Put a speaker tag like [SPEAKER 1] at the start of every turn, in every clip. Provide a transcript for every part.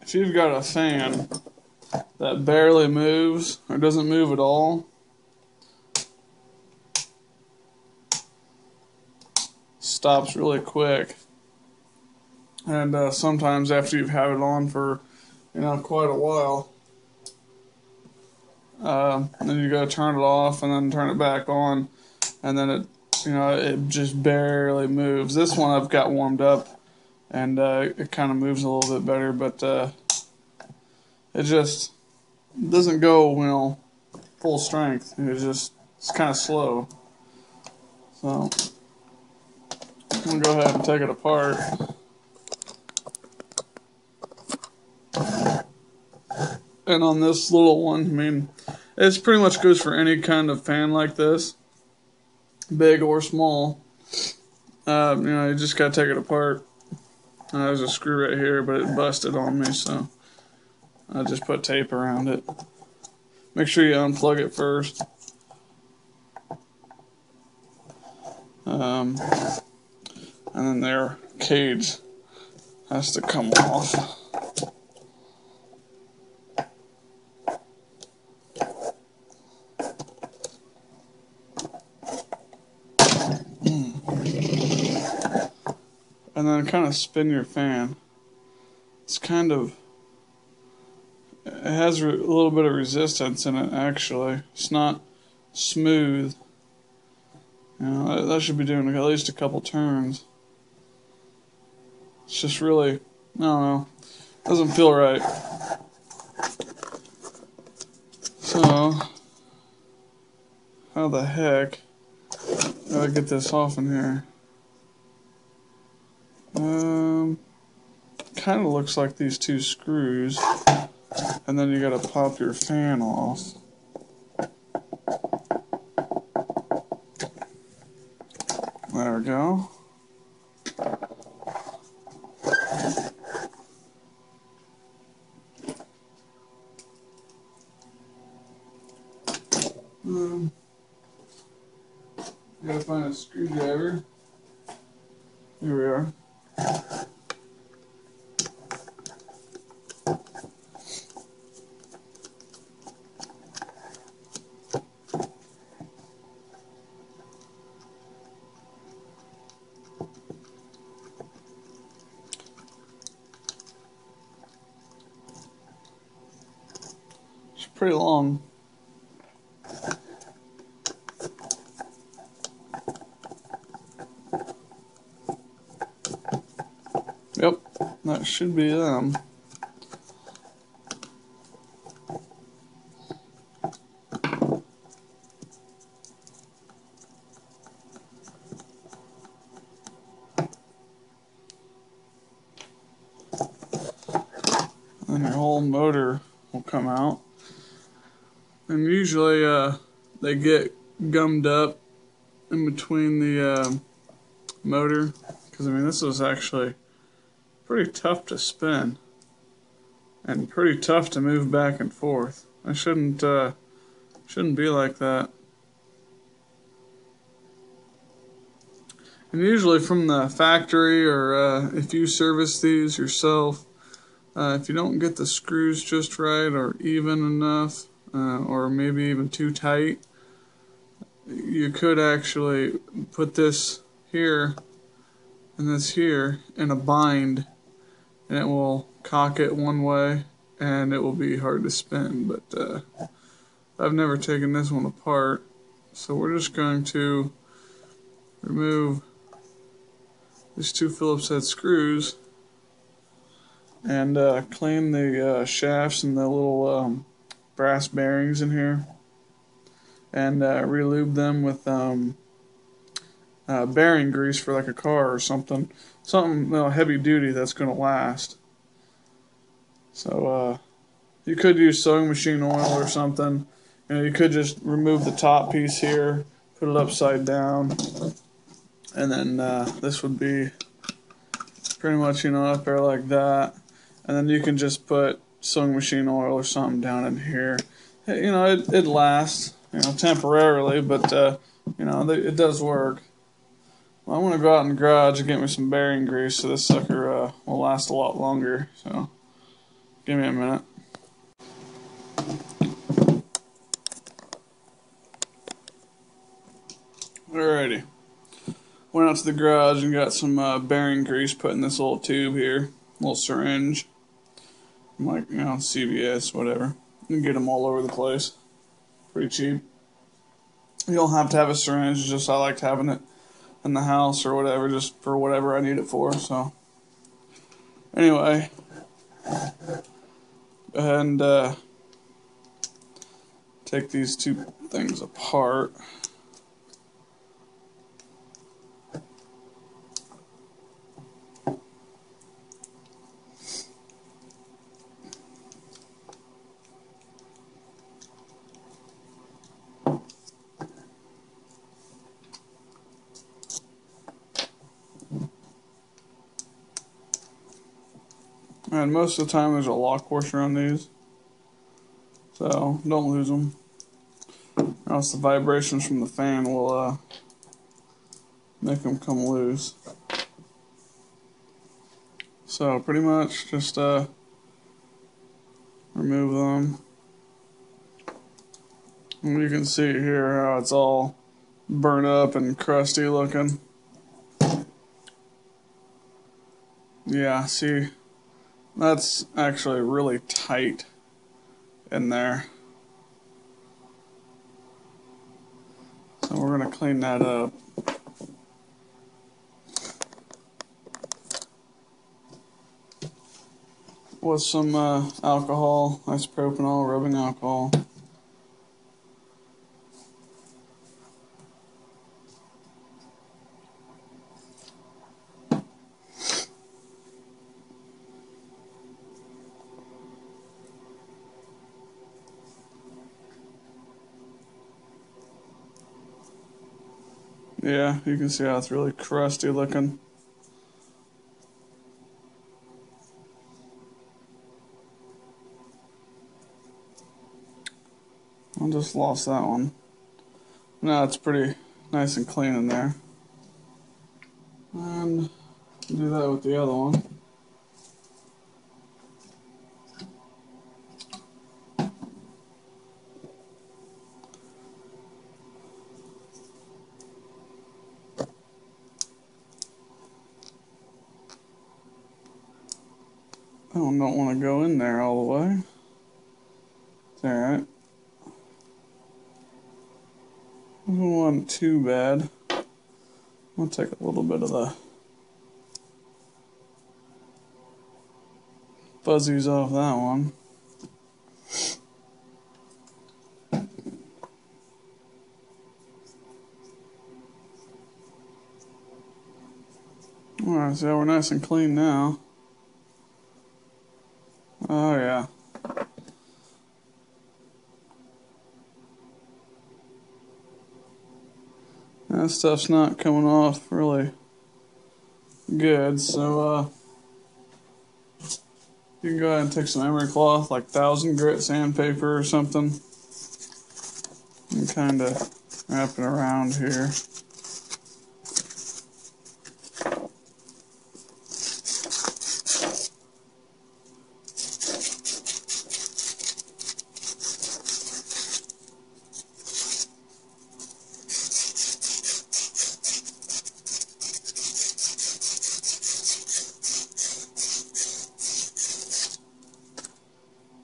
[SPEAKER 1] if you've got a fan that barely moves or doesn't move at all, stops really quick. And sometimes after you've had it on for, quite a while, then you gotta turn it off and then turn it back on, and then it just barely moves. This one I've got warmed up, and it kind of moves a little bit better, but it just doesn't go, full strength. It's kind of slow. So I'm gonna go ahead and take it apart. And on this little one, it pretty much goes for any kind of fan like this, big or small. You just gotta take it apart. There's a screw right here, but it busted on me, so I just put tape around it. Make sure you unplug it first. And then their cage has to come off. And then kind of spin your fan. It has a little bit of resistance in it, actually. It's not smooth. That should be doing at least a couple turns. It's just really, I don't know, doesn't feel right. So, how the heck do I get this off in here? Kind of looks like these two screws, and then you gotta pop your fan off. There we go. Gotta find a screwdriver. Here we are. It's pretty long. Yep, that should be them. And your whole motor will come out. And usually they get gummed up in between the motor, because this was actually pretty tough to spin and pretty tough to move back and forth. I shouldn't be like that. And usually from the factory, or if you service these yourself, if you don't get the screws just right or even enough, or maybe even too tight, you could actually put this here and this here in a bind, and it will cock it one way and it will be hard to spin. But I've never taken this one apart, so we're just going to remove these two Phillips head screws and clean the shafts and the little brass bearings in here, and relube them with bearing grease for like a car or something heavy duty that's going to last. So you could use sewing machine oil or something. You could just remove the top piece here, put it upside down, and then this would be pretty much up there like that. And then you can just put sewing machine oil or something down in here. It lasts, temporarily, but it does work. Well, I want to go out in the garage and get me some bearing grease so this sucker will last a lot longer. So Give me a minute. Alrighty. Went out to the garage and got some bearing grease put in this little tube here. Little syringe. Like, CVS, whatever. You can get them all over the place. Pretty cheap. You don't have to have a syringe, just I liked having it in the house or whatever, just for whatever I need it for, so. Anyway. Go ahead and take these two things apart. And most of the time there's a lock washer on these, so don't lose them, or else the vibrations from the fan will make them come loose. So pretty much just remove them. And you can see here how it's all burnt up and crusty looking. Yeah, see, that's actually really tight in there. So we're going to clean that up. With some alcohol, isopropanol, rubbing alcohol. Yeah, you can see how it's really crusty looking. I just lost that one. Now it's pretty nice and clean in there. And do that with the other one. I don't want to go in there all the way. It's alright. It wasn't too bad. I'll take a little bit of the fuzzies off that one. Alright, so we're nice and clean now. Oh yeah. That stuff's not coming off really good, so you can go ahead and take some emery cloth, like 1000 grit sandpaper or something, and kind of wrap it around here.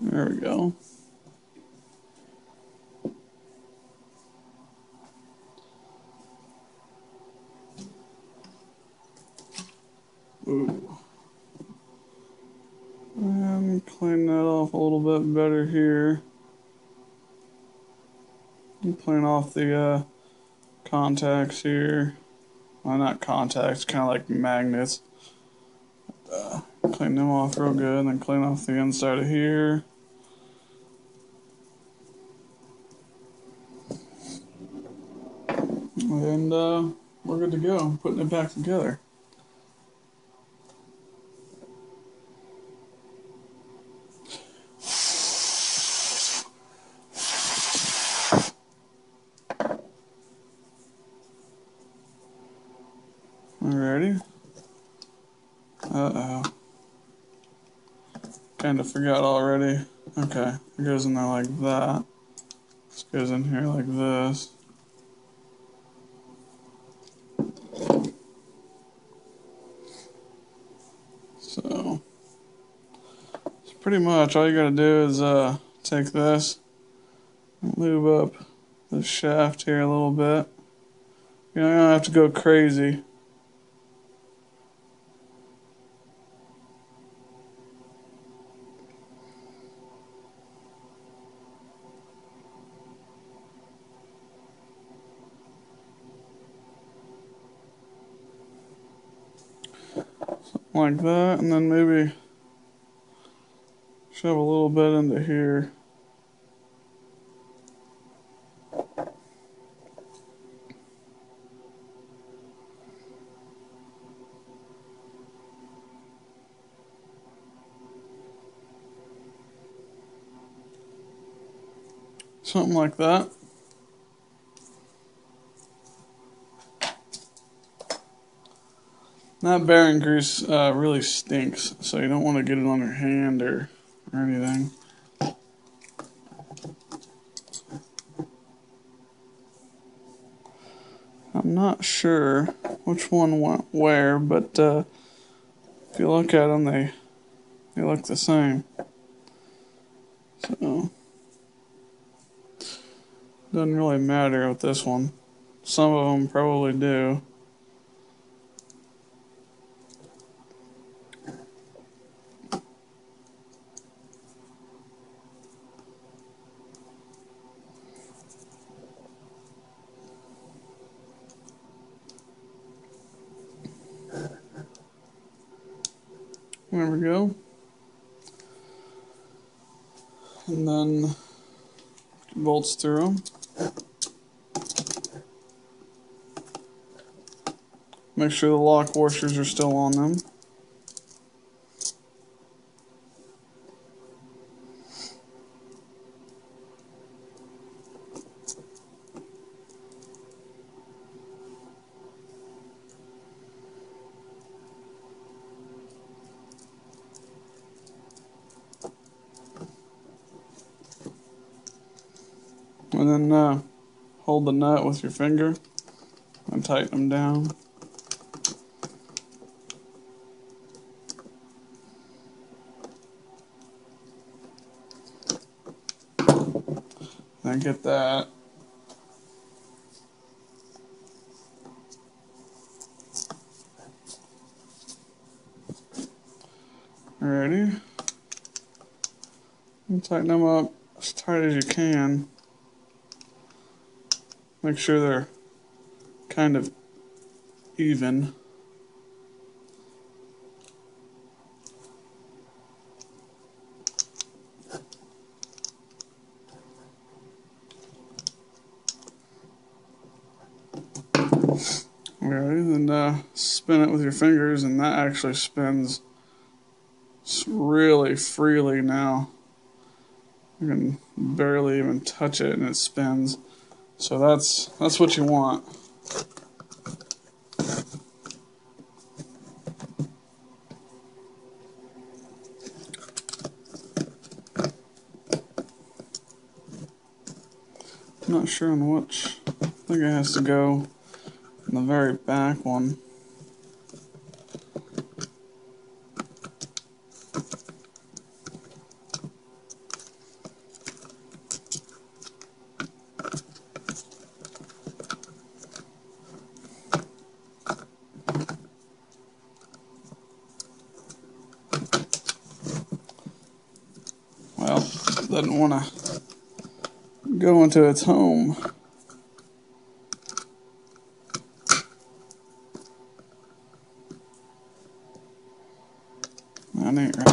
[SPEAKER 1] There we go. Ooh. And clean that off a little bit better here. And clean off the contacts here. Well, not contacts, kind of like magnets. Clean them off real good, and then clean off the inside of here. And we're good to go. I'm putting it back together. Alrighty. Uh-oh. kind of forgot already. Okay, it goes in there like that. This goes in here like this. So pretty much all you gotta do is take this, lube up the shaft here a little bit. You don't have to go crazy. Like that, and then maybe shove a little bit into here. Something like that. That bearing grease really stinks, so you don't want to get it on your hand or anything. I'm not sure which one went where, but if you look at them, they look the same. So doesn't really matter with this one. Some of them probably do. There we go. And then bolts through them. Make sure the lock washers are still on them. And then hold the nut with your finger and tighten them down. Then get that. Alrighty. And tighten them up as tight as you can. Make sure they're kind of even. Alright, then spin it with your fingers, and that actually spins really freely now. You can barely even touch it and it spins. So that's what you want. I'm not sure on which. I think it has to go in the very back one. Well, it doesn't want to go into its home. That ain't right.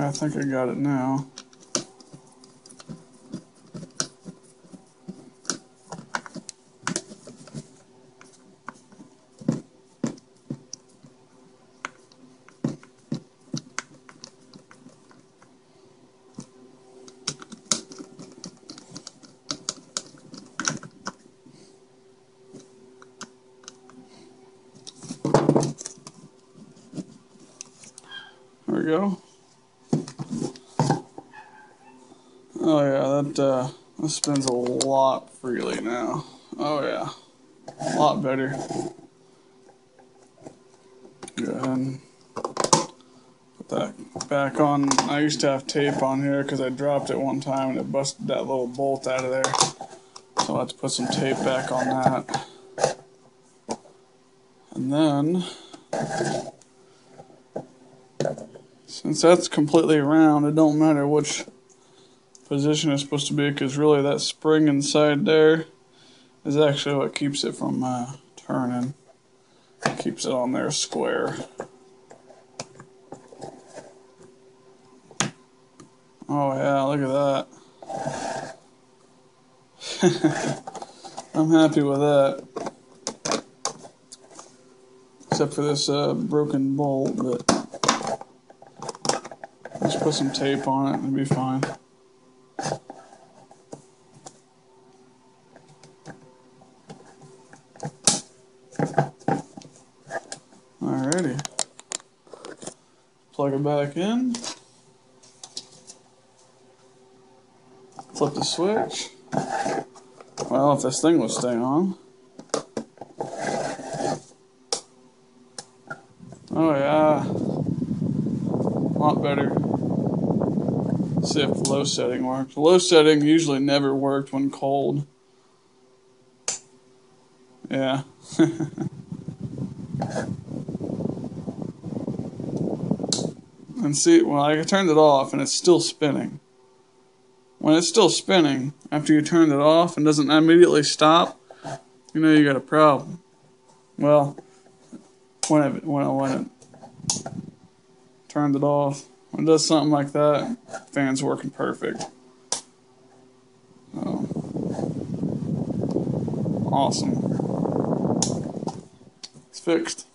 [SPEAKER 1] I think I got it now. There we go. Oh yeah, that spins a lot freely now. Oh yeah, a lot better. Go ahead and put that back on. I used to have tape on here because I dropped it one time and it busted that little bolt out of there. So I'll have to put some tape back on that. And then, since that's completely round, it don't matter which position it's supposed to be, because really that spring inside there is actually what keeps it from turning. Keeps it on there square. Oh yeah, look at that. I'm happy with that. Except for this broken bolt, but just put some tape on it and it'll be fine. Alrighty. Plug it back in. Flip the switch. Well, if this thing would stay on. Oh yeah. A lot better. Let's see if low setting works. Low setting usually never worked when cold. Yeah. And see, well, I turned it off and it's still spinning. When it's still spinning, after you turn it off and doesn't immediately stop, you know you got a problem. Well, when it turned it off, when it does something like that, fan's working perfect. So, awesome. It's fixed.